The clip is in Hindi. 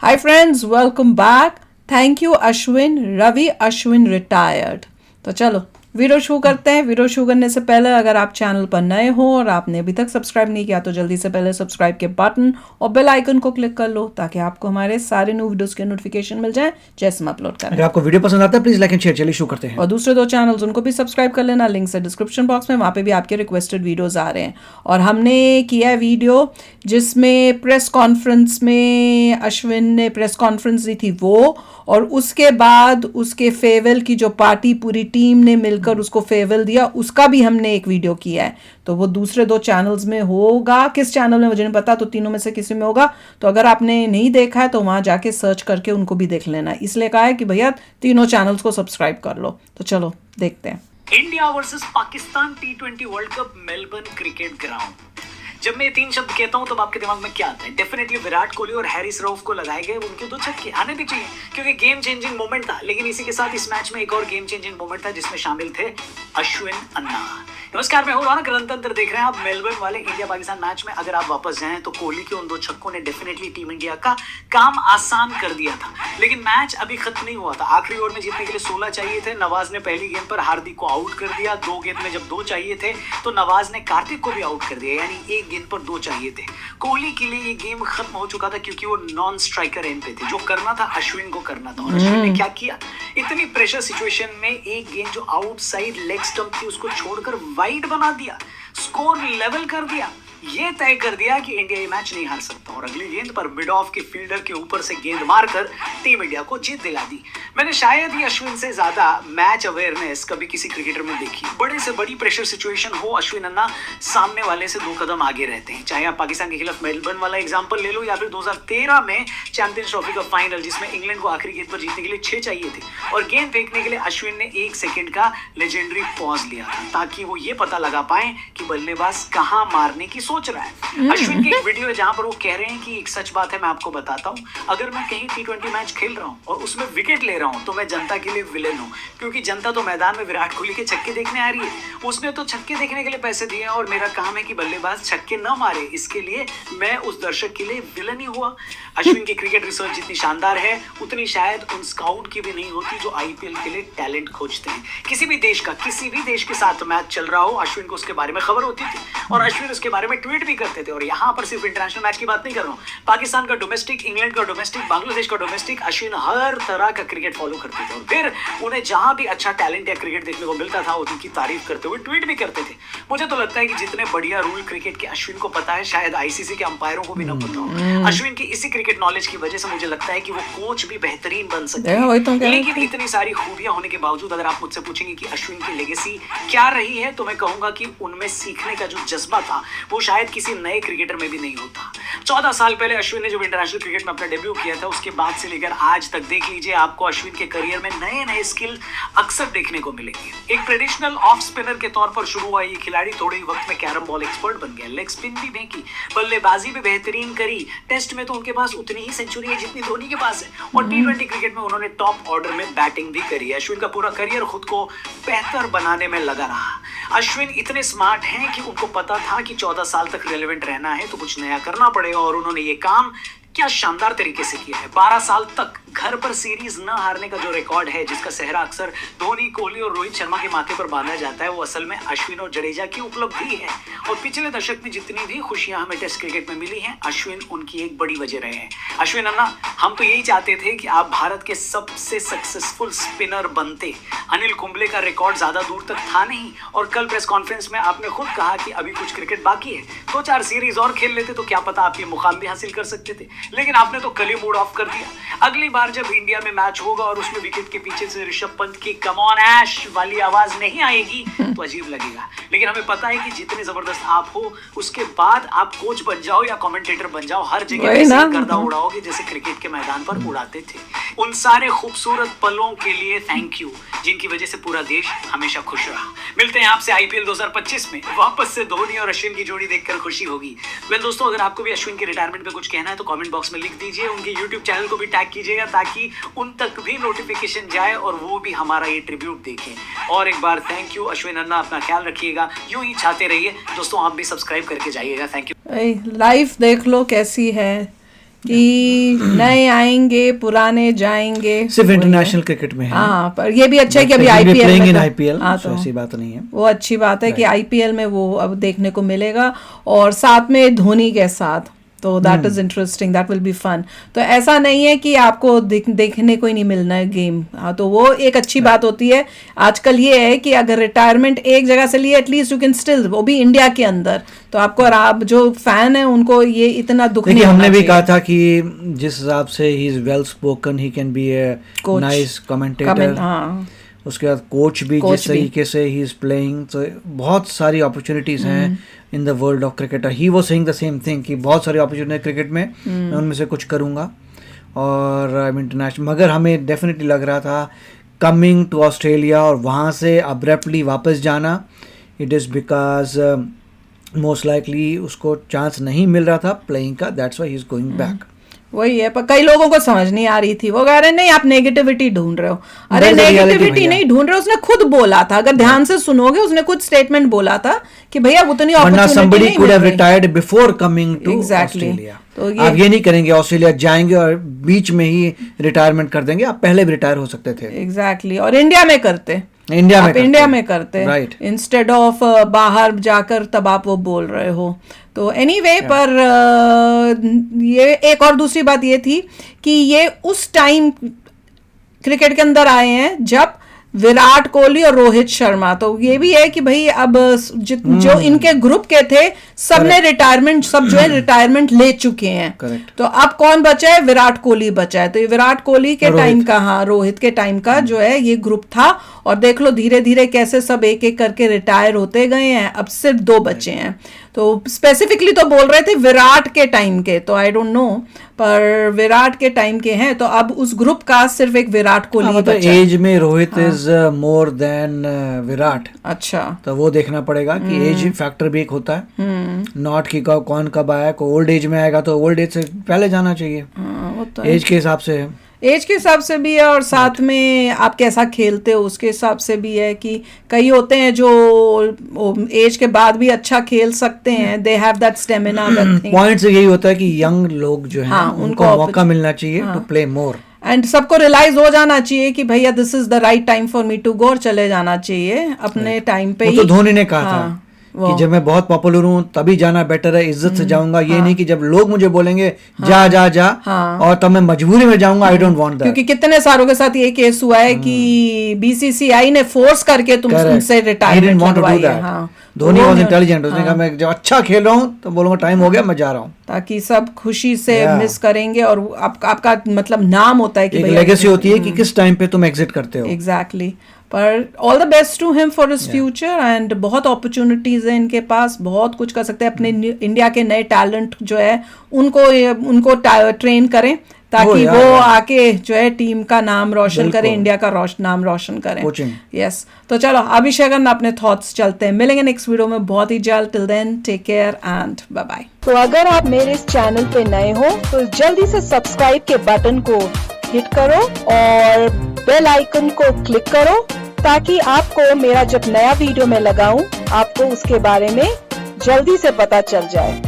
Hi friends, welcome back. Thank you Ashwin. Ravi Ashwin retired. तो चलो वीडियो शुरू करते हैं. वीडियो शुरू करने से पहले अगर आप चैनल पर नए हो और आपने अभी तक सब्सक्राइब नहीं किया तो जल्दी से पहले सब्सक्राइब के बटन और बेल आइकन को क्लिक कर लो ताकि आपको हमारे सारे न्यू वीडियोस के नोटिफिकेशन मिल जाए जैसे हम अपलोड करें. अगर आपको वीडियो पसंद आता है प्लीज लाइक एंड शेयर. चलिए शुरू करते हैं. और दूसरे दो चैनल्स उनको भी सब्सक्राइब कर लेना. लिंक है डिस्क्रिप्शन बॉक्स में. वहाँ पे भी आपके रिक्वेस्टेड वीडियोस आ रहे हैं. और हमने किया है वीडियो जिसमें प्रेस कॉन्फ्रेंस में अश्विन ने प्रेस कॉन्फ्रेंस दी थी वो, और उसके बाद उसके फेयरवेल की जो पार्टी पूरी टीम ने मिलकर उसको फेयरवेल दिया उसका भी हमने एक वीडियो किया है. तो वो दूसरे दो चैनल्स में होगा. किस चैनल में मुझे नहीं पता, तो तीनों में से किसी में होगा. तो अगर आपने नहीं देखा है तो वहाँ जाके सर्च करके उनको भी देख लेना. इसलिए कहा है कि भैया तीनों चैनल्स को सब्सक्राइब कर लो. तो चलो देखते हैं. India versus Pakistan T20 world cup Melbourne cricket ground. जब मैं ये तीन शब्द कहता हूं तब आपके दिमाग में क्या आता है? डेफिनेटली विराट कोहली और हैरिस रऊफ को लगाए गए उनके दो छक्के आने भी चाहिए क्योंकि गेम चेंजिंग मोमेंट था. लेकिन इसी के साथ इस मैच में एक और गेम चेंजिंग मोमेंट था जिसमें शामिल थे अश्विन अन्ना. नमस्कार, मैं हूं रौनक. रणतंत्र देख रहे हैं आप. मेलबर्न वाले इंडिया पाकिस्तान मैच में अगर आप वापस जाएं तो कोहली के उन दो छक्कों ने डेफिनेटली टीम इंडिया का काम आसान कर दिया था. लेकिन मैच अभी खत्म नहीं हुआ था. आखिरी ओवर में जीतने के लिए 16 चाहिए थे. नवाज ने पहली गेंद पर हार्दिक को आउट कर दिया. 2 गेंद में जब 2 चाहिए थे तो नवाज ने कार्तिक को भी आउट कर दिया, यानी 1 गेंद पर 2 चाहिए थे. कोहली के लिए ये गेम खत्म हो चुका था क्योंकि वो नॉन स्ट्राइकर एंड पे थे. जो करना था अश्विन को करना था. और अश्विन ने क्या किया? इतनी प्रेशर सिचुएशन में एक गेंद जो आउटसाइड लेग स्टंप थी उसको छोड़कर वाइड बना दिया. स्कोर लेवल कर दिया. ये तय कर दिया कि इंडिया ये मैच नहीं हार सकता. और अगली गेंद पर मिड ऑफ के फील्डर के ऊपर से गेंद मारकर टीम इंडिया को जीत दिला दी. मैंने शायद ही अश्विन से ज्यादा मैच अवेयरनेस कभी किसी क्रिकेटर में देखी. बड़े से बड़ी प्रेशर सिचुएशन हो, अश्विन अन्ना सामने वाले से 2 कदम आगे रहते हैं. चाहे आप पाकिस्तान के खिलाफ मेलबर्न वाला एग्जांपल ले लो या फिर 2013 में चैंपियंस ट्रॉफी का फाइनल जिसमें इंग्लैंड को आखिरी गेंद पर जीतने के लिए 6 चाहिए थे और गेंद फेंकने के लिए अश्विन ने 1 सेकंड का लेजेंडरी पॉज लिया था ताकि वो ये पता लगा पाए कि बल्लेबाज कहां मारने की सोच रहा है. अश्विन की एक वीडियो है जहां पर वो कह रहे हैं कि एक सच बात है, मैं आपको बताता हूं. अगर मैं कहीं T20 मैच खेल रहा हूं और उसमें विकेट ले रहा हूं तो मैं जनता के लिए विलेन हूं क्योंकि जनता तो मैदान में विराट कोहली के छक्के देखने आ रही है. उसने तो छक्के देखने के लिए पैसे दिए हैं और मेरा काम है कि बल्लेबाज छक्के न मारे. इसके लिए मैं उस दर्शक के लिए विलेन ही हुआ. अश्विन की क्रिकेट रिसर्च जितनी शानदार है उतनी शायद उन स्काउट की भी नहीं होती जो IPL के लिए टैलेंट खोजते हैं. किसी भी देश के साथ मैच चल रहा हो अश्विन को उसके बारे में खबर होती थी और अश्विन उसके बारे में ट्वीट भी करते थे. और यहाँ पर सिर्फ इंटरनेशनल मैच की बात नहीं कर रहा हूँ. पाकिस्तान का डोमेस्टिक, इंग्लैंड का डोमेस्टिक, बांग्लादेश का डोमेस्टिक, अश्विन हर तरह का क्रिकेट फॉलो करते थे. और फिर उन्हें जहां भी अच्छा टैलेंट या क्रिकेट देखने को मिलता था उनकी तारीफ करते हुए ट्वीट भी करते थे. मुझे तो लगता है कि जितने बढ़िया रूल क्रिकेट के अश्विन को पता है शायद ICC के अंपायरों को भी न पता हो. अश्विन की इसी क्रिकेट नॉलेज की वजह से मुझे लगता है कि वो कोच भी बेहतरीन बन सकते हैं. लेकिन इतनी सारी खूबियां होने के बावजूद अगर आप मुझसे पूछेंगे कि अश्विन की लेगेसी क्या रही है तो मैं कहूंगा कि उनमें सीखने का जो जज्बा था वो शायद किसी नए क्रिकेटर में भी नहीं होता. 14 साल पहले अश्विन ने जब इंटरनेशनल क्रिकेट में अपना डेब्यू किया था उसके बाद से लेकर आज तक देख लीजिए आपको अश्विन के करियर में नए नए स्किल अक्सर देखने को मिलेंगे. एक ट्रेडिशनल ऑफ स्पिनर के तौर पर शुरू हुआ ये खिलाड़ी थोड़े ही वक्त में कैरम बॉल एक्सपर्ट बन गया. लेग स्पिन भी फेंकी, बल्लेबाजी भी बेहतरीन करी. टेस्ट में तो उनके पास उतनी ही सेंचुरी है जितनी धोनी के पास है. और T20 क्रिकेट में उन्होंने टॉप ऑर्डर में बैटिंग भी करी. अश्विन का पूरा करियर खुद को बेहतर बनाने में लगा रहा. अश्विन इतने स्मार्ट हैं कि उनको पता था कि 14 साल तक रेलेवेंट रहना है तो कुछ नया करना पड़ेगा और उन्होंने ये काम क्या शानदार तरीके से किया है. 12 साल तक घर पर सीरीज न हारने का जो रिकॉर्ड है जिसका सेहरा अक्सर धोनी, कोहली और रोहित शर्मा के माथे पर बांधा जाता है वो असल में अश्विन और जडेजा की उपलब्धि है. और पिछले दशक में जितनी भी खुशियां हमें टेस्ट क्रिकेट में मिली हैं अश्विन उनकी एक बड़ी वजह रहे हैं. अश्विन अन्ना, हम तो यही चाहते थे कि आप भारत के सबसे सक्सेसफुल स्पिनर बनते. अनिल कुंबले का रिकॉर्ड ज्यादा दूर तक था नहीं और कल प्रेस कॉन्फ्रेंस में आपने खुद कहा कि अभी कुछ क्रिकेट बाकी है. 2-4 सीरीज और खेल लेते तो क्या पता आप ये मुकाम भी हासिल कर सकते थे. लेकिन आपने तो कल ही मूड ऑफ कर दिया. अगली बार जब इंडिया में मैच होगा और उसमें विकेट के पीछे से ऋषभ पंत की कम ऑन ऐश वाली आवाज नहीं आएगी तो अजीब लगेगा. लेकिन हमें पता है कि जितने जबरदस्त आप हो उसके बाद आप कोच बन जाओ या कमेंटेटर बन जाओ हर जगह ऐसे गर्दा उड़ाओगे जैसे क्रिकेट के मैदान पर उड़ाते थे. उन सारे खूबसूरत पलों के लिए थैंक यू जिनकी वजह से पूरा देश हमेशा खुश रहा. मिलते हैं आपसे IPL 2025 में. वापस से धोनी और अश्विन की जोड़ी देखकर खुशी होगी. वेल दोस्तों, अगर आपको भी अश्विन के रिटायरमेंट पे कुछ कहना है तो कमेंट बॉक्स में लिख दीजिए. उनके YouTube चैनल को भी टैग कीजिएगा ताकि उन तक भी नोटिफिकेशन जाए और वो भी हमारा ये ट्रिब्यूट देखें. और एक बार थैंक यू अश्विन अन्ना. अपना ख्याल रखिएगा. यूं ही छाते रहिए दोस्तों. आप भी सब्सक्राइब करके जाइएगा. Thank you. लाइफ देख लो कैसी है. कि नए आएंगे पुराने जाएंगे, सिर्फ इंटरनेशनल क्रिकेट में है। हाँ, पर ये भी अच्छा है कि अभी प्लेइंग इन आईपीएल, आईपीएल, हाँ, तो ऐसी बात नहीं है। वो अच्छी बात है कि आईपीएल में वो अब देखने को मिलेगा और साथ में धोनी के साथ, तो that is interesting, that will be fun. तो ऐसा नहीं है कि आपको देखने को ही नहीं मिलना है गेम, हाँ, तो वो एक अच्छी बात होती है। आजकल ये है कि अगर रिटायरमेंट एक जगह से लिए एटलीस्ट यू कैन स्टिल, वो भी इंडिया के अंदर, तो आपको और आप जो फैन है उनको ये इतना दुख नहीं देखिए, होना हमने भी चाहिए। कहा था कि जिस हिसाब से he is well spoken, he can be A Coach. Nice commentator, हाँ, उसके बाद कोच भी Coach जिस भी। तरीके से ही इज प्लेइंग, तो बहुत सारी अपॉर्चुनिटीज हैं in the world of cricketer. He was saying the same thing कि बहुत सारी अपॉर्चुनिटी क्रिकेट में, मैं उनमें से कुछ करूंगा और आई एम इंटरनेशनल। मगर हमें डेफिनेटली लग रहा था कमिंग टू ऑस्ट्रेलिया और वहाँ से अब्रप्टली वापस जाना, it is because most likely उसको चांस नहीं मिल रहा था प्लेइंग का, that's why he is going back. वही है, पर कई लोगों को समझ नहीं आ रही थी, वो कह रहे नहीं आप नेगेटिविटी ढूंढ रहे हो। अरे That is the reality, negativity भैया। नहीं ढूंढ रहे, उसने खुद बोला था, अगर ध्यान से सुनोगे उसने खुद स्टेटमेंट बोला था कि भैया उतनी वरना अपॉर्चुनिटी somebody नहीं could मिल have रही। retired before coming to Exactly. Australia। तो ये- आप ये नहीं करेंगे ऑस्ट्रेलिया जाएंगे और बीच में ही रिटायरमेंट कर देंगे, आप पहले भी रिटायर हो सकते थे। एग्जैक्टली, और इंडिया में करते, इंडिया में आप इंडिया में करते, राइट। इंस्टेड ऑफ बाहर जाकर तब आप वो बोल रहे हो। तो एनीवे पर ये एक और दूसरी बात ये थी कि ये उस टाइम क्रिकेट के अंदर आए हैं जब विराट कोहली और रोहित शर्मा, तो ये भी है कि भाई अब जो इनके ग्रुप के थे सब ने रिटायरमेंट, सब जो है रिटायरमेंट ले चुके हैं। Correct. तो अब कौन बचा है? विराट कोहली बचा है। तो ये विराट कोहली के टाइम का, हाँ, रोहित के टाइम का जो है ये ग्रुप था, और देख लो धीरे धीरे कैसे सब एक एक करके रिटायर होते गए हैं, अब सिर्फ 2 बचे हैं। तो स्पेसिफिकली तो बोल रहे थे विराट के टाइम के, तो आई डोंट नो, पर विराट के टाइम के हैं, तो अब उस ग्रुप का सिर्फ एक विराट कोहली मतलब बचा है। एज में Rohit is more than Virat, अच्छा, तो वो देखना पड़ेगा कि एज फैक्टर भी एक होता है, नॉट कि कौन कब आया, को ओल्ड एज में आएगा तो ओल्ड एज से पहले जाना चाहिए, हाँ, वो तो है। एज के हिसाब से है। एज के हिसाब से भी है, और साथ में आप कैसा खेलते हो उसके हिसाब से भी है कि कई होते हैं जो एज के बाद भी अच्छा खेल सकते हैं, they have that stamina, that thing. Point से यही होता है कि यंग लोग जो हैं, हाँ, उनको मौका मिलना चाहिए टू प्ले मोर, एंड सबको रियलाइज हो जाना चाहिए कि भैया this is the right time for me to go, और चले जाना चाहिए अपने टाइम पे वो ही। तो धोनी ने कहा हाँ, था कि जब मैं बहुत पॉपुलर हूँ तभी जाना बेटर है, इज्जत से जाऊंगा, ये नहीं कि जब लोग मुझे बोलेंगे जा जा जा, और तब मैं मजबूरी में जाऊंगा, आई डोंट वांट दैट। क्योंकि कितने सारों के साथ ये केस हुआ है कि बीसीसीआई ने फोर्स करके तुमसे रिटायरमेंट लगवाई है। हाँ, धोनी वाज इंटेलिजेंट, उसने कहा मैं जब अच्छा खेल रहा हूँ तो बोलूंगा टाइम हो गया, मैं जा रहा हूँ, ताकि सब खुशी से मिस करेंगे, और आपका मतलब नाम होता है कि एक भैया लेगेसी होती है कि किस टाइम पे तुम एग्जिट करते हो। एग्जैक्टली। पर all the best to him for his future, and बहुत अपॉर्चुनिटीज है इनके पास, बहुत कुछ कर सकते हैं। अपने इंडिया के नए टैलेंट जो है उनको ट्रेन करें, ताकि वो आके जो है टीम का नाम रोशन करें, इंडिया का नाम रोशन करें। यस, तो चलो अभिषेकन अपने थॉट्स चलते हैं, मिलेंगे नेक्स्ट वीडियो में बहुत ही जल्द। Till then take care and bye bye. तो अगर आप मेरे इस चैनल पे नए हो तो जल्दी से सब्सक्राइब के बटन को हिट करो और बेल आइकन को क्लिक करो, ताकि आपको मेरा जब नया वीडियो मैं लगाऊं आपको उसके बारे में जल्दी से पता चल जाए।